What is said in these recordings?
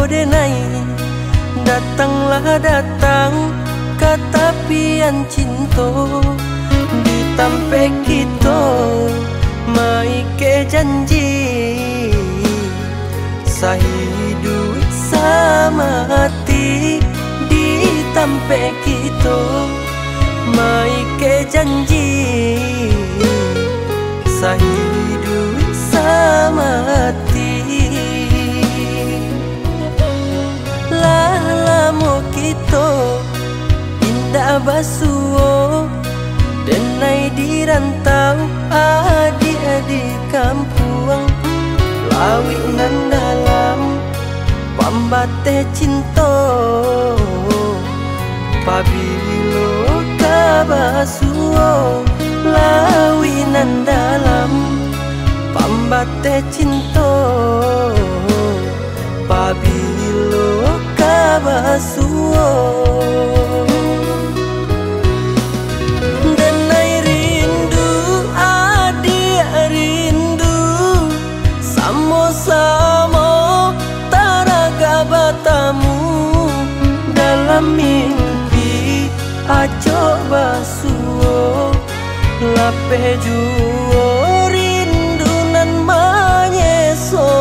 denai, datanglah datang kata pian cinta ditampe kita mai ke janji sahidup sama hati ditampe kita mai ke janji sahidup sama hati lamo kita indah basuo denai di rantau adik-adik kampung lawi nan dalam pambate cinta pabilo kabasuo lawi nan dalam pambate cinta pabilo kabasuo denai rindu adik rindu samo-samo taraga batamu dalam mimpi aco basuo lape juo rindu nan manyeso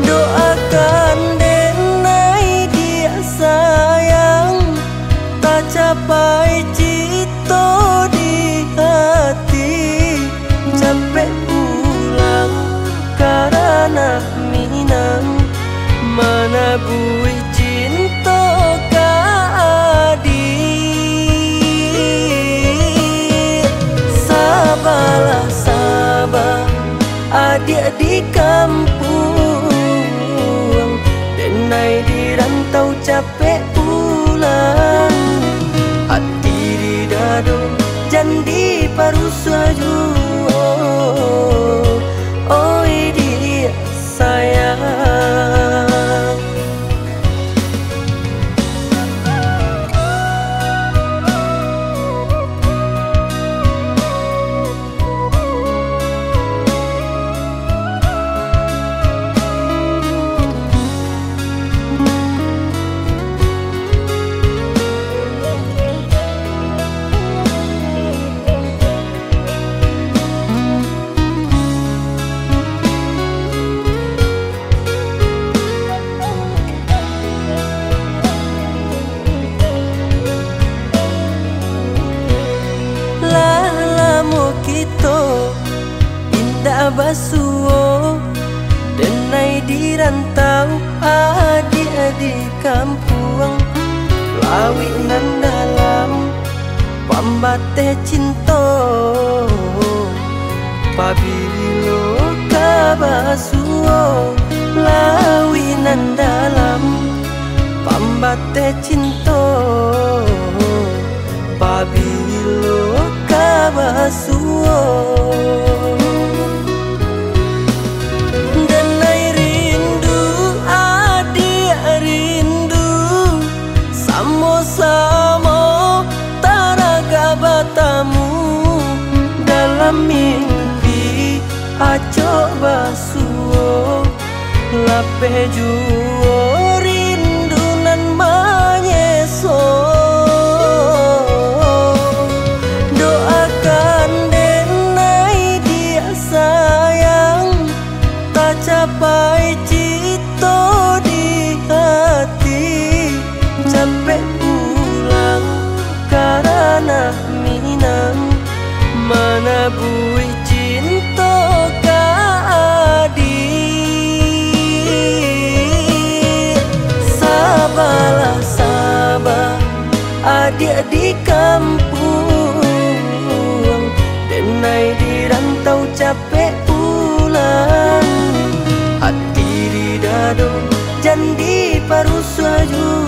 doakan denai dia sayang tak capai cito di hati capek pulang karena minang mana bui cinta ka adik sabarlah sabar adik di kampung denai di rantau capek pulang hati di dado jandi parusaju oi dia sayang kita indah basuo denai di rantau adik-adik kampung lawi nan dalam pambate cinta pabilo kabasuo lawi nan dalam pambate cinta pabilo kabasuo denai rindu adik rindu samo-samo taraga batamu dalam mimpi aco basuo lape juo rindu nan manyeso capai cito di hati capek pulang karena minang mana bui cinta ka adik sabarlah sabar adik di kampung denai di rantau capek pulang hati di dado jandi parusaju